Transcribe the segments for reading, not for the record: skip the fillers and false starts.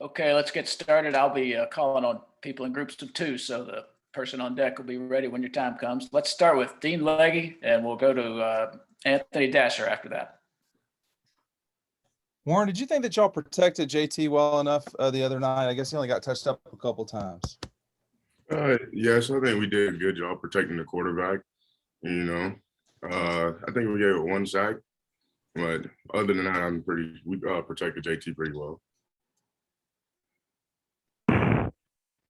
Okay, let's get started. I'll be calling on people in groups of two, so the person on deck will be ready when your time comes. Let's start with Dean Legge, and we'll go to Anthony Dasher after that. Warren, did you think that y'all protected JT well enough the other night? I guess he only got touched up a couple times. Yes, I think we did a good job protecting the quarterback. I think we gave it one sack, but other than that, we protected JT pretty well.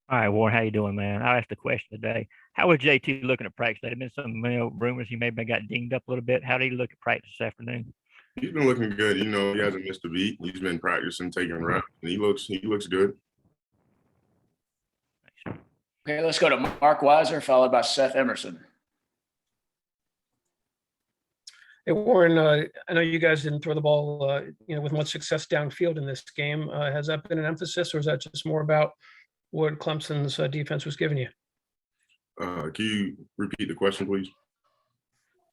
All right, Warren, how you doing, man? I asked the question today. How was JT looking at practice? There had been some rumors he maybe got dinged up a little bit. How did he look at practice this afternoon? He's been looking good. He hasn't missed a beat. He's been practicing, taking reps, and he looks good. Okay, let's go to Mark Weiser, followed by Seth Emerson. Hey, Warren, I know you guys didn't throw the ball, with much success downfield in this game. Has that been an emphasis, or is that just more about what Clemson's defense was giving you? Can you repeat the question, please?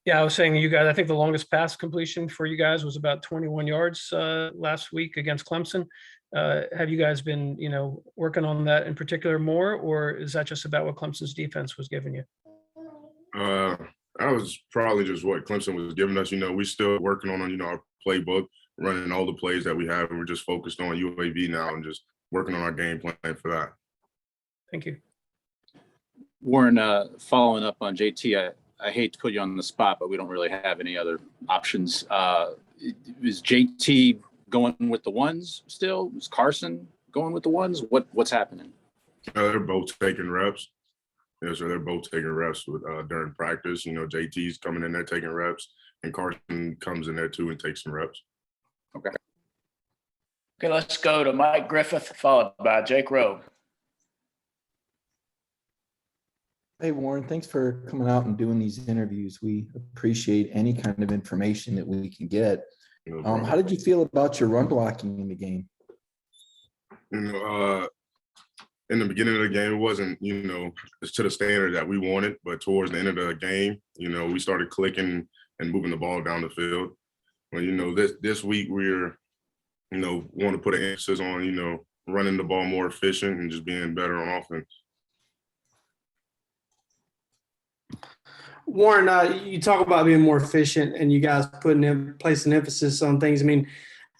Yeah, I was saying you guys, I think the longest pass completion for you guys was about 21 yards last week against Clemson. Have you guys been, working on that in particular more, or is that just about what Clemson's defense was giving you? That was probably just what Clemson was giving us. We're still working on, our playbook, running all the plays that we have, and we're just focused on UAB now and just working on our game plan for that. Thank you. Warren, following up on JT, I hate to put you on the spot, but we don't really have any other options. Is JT going with the ones still? Is Carson going with the ones? What's happening? They're both taking reps. Yeah, so they're both taking reps during practice. JT's coming in there taking reps, and Carson comes in there too and takes some reps. Okay, let's go to Mike Griffith, followed by Jake Rowe. Hey, Warren, thanks for coming out and doing these interviews. We appreciate any kind of information that we can get. How did you feel about your run blocking in the game? In the beginning of the game, it wasn't, it's to the standard that we wanted, but towards the end of the game, we started clicking and moving the ball down the field. But, this week we're, want to put an emphasis on, running the ball more efficient and just being better on offense. Warren, you talk about being more efficient and you guys placing emphasis on things. I mean,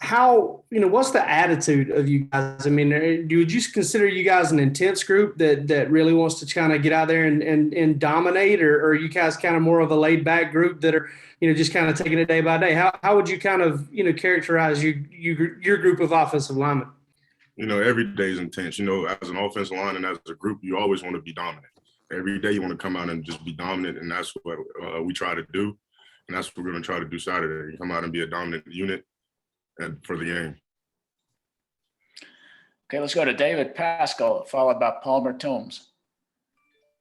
how, what's the attitude of you guys? I mean, would you consider you guys an intense group that really wants to kind of get out there and dominate, or are you guys kind of more of a laid back group that are, just kind of taking it day by day? How would you kind of, characterize your group of offensive linemen? Every day is intense. As an offensive line and as a group, you always want to be dominant. Every day you want to come out and just be dominant, and that's what we try to do, and that's what we're going to try to do Saturday. You come out and be a dominant unit and for the game. Okay, let's go to David Pascal, followed by Palmer Toombs.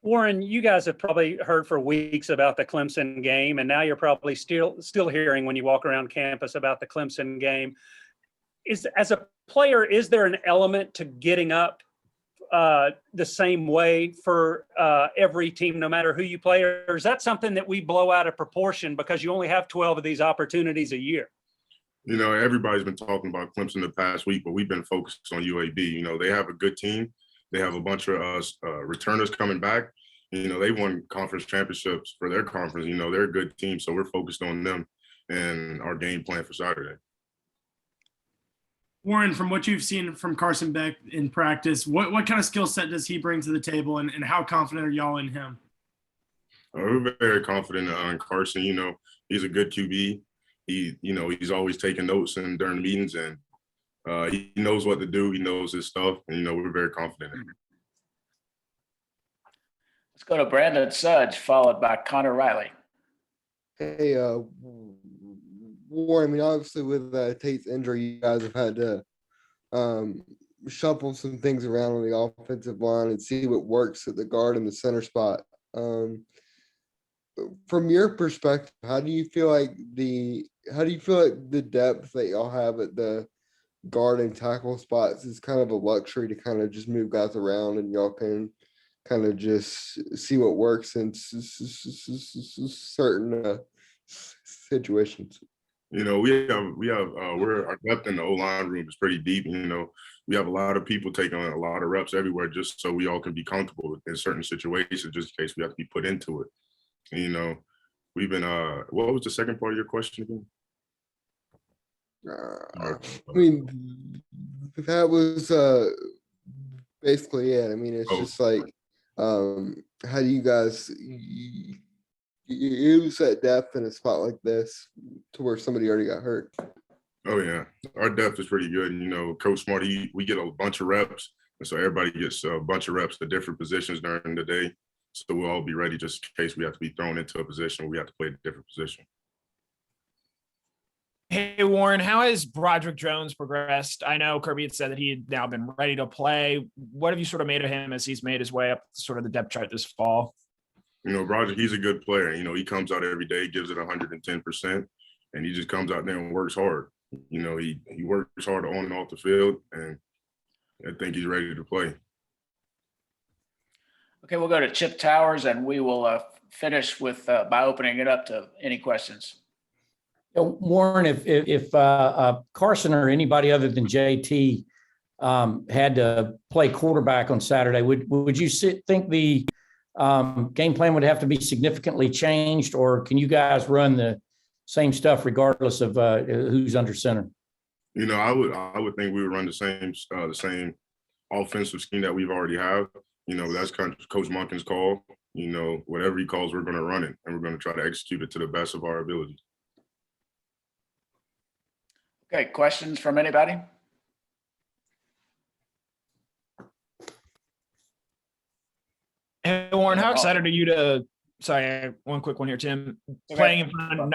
Warren, you guys have probably heard for weeks about the Clemson game, and now you're probably still hearing when you walk around campus about the Clemson game. As a player, is there an element to getting up the same way for every team, no matter who you play, or is that something that we blow out of proportion because you only have 12 of these opportunities a year? Everybody's been talking about Clemson the past week, but we've been focused on UAB. They have a good team. They have a bunch of returners coming back. They won conference championships for their conference. They're a good team, so we're focused on them and our game plan for Saturday. Warren, from what you've seen from Carson Beck in practice, what kind of skill set does he bring to the table, and how confident are y'all in him? We're very confident in Carson. He's a good QB. He's always taking notes and during the meetings, and he knows what to do. He knows his stuff, and we're very confident in him. Let's go to Brandon Sudge, followed by Connor Riley. Hey, Warren, obviously with Tate's injury, you guys have had to shuffle some things around on the offensive line and see what works at the guard and the center spot. From your perspective, how do you feel like the depth that y'all have at the guard and tackle spots is kind of a luxury to kind of just move guys around, and y'all can kind of just see what works in certain situations? You know, our depth in the O-line room is pretty deep. You know, we have a lot of people taking on a lot of reps everywhere just so we all can be comfortable in certain situations, just in case we have to be put into it. And, you know, we've been, what was the second part of your question again? I mean, that was basically it. I mean, it's Oh. just like, how do you guys use that depth in a spot like this to where somebody already got hurt? Oh yeah, our depth is pretty good. And, you know, Coach Smart, we get a bunch of reps, and so everybody gets a bunch of reps at different positions during the day. So we'll all be ready just in case we have to be thrown into a position where we have to play a different position. Hey, Warren, how has Broderick Jones progressed? I know Kirby had said that he had now been ready to play. What have you sort of made of him as he's made his way up sort of the depth chart this fall? You know, Broderick, he's a good player. You know, he comes out every day, gives it 110%, and he just comes out there and works hard. You know, he works hard on and off the field, and I think he's ready to play. Okay, we'll go to Chip Towers, and we will finish with by opening it up to any questions. Warren, if Carson or anybody other than JT had to play quarterback on Saturday, would you think the game plan would have to be significantly changed, or can you guys run the same stuff regardless of who's under center? You know, I would think we would run the same offensive scheme that we've already have. You know, that's kind of Coach Monken's call. You know, whatever he calls, we're going to run it, and we're going to try to execute it to the best of our abilities. Okay, questions from anybody? Hey, Warren, how excited are you to? Sorry, one quick one here, Tim. Playing in front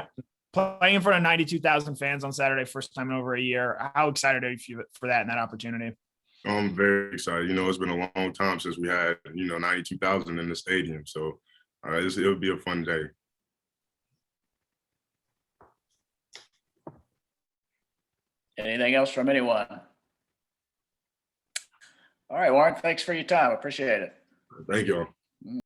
of 92,000 fans on Saturday, first time in over a year. How excited are you for that and that opportunity? I'm very excited. You know, it's been a long time since we had, 92,000 in the stadium. So it'll be a fun day. Anything else from anyone? All right, Warren, thanks for your time. Appreciate it. Thank you all.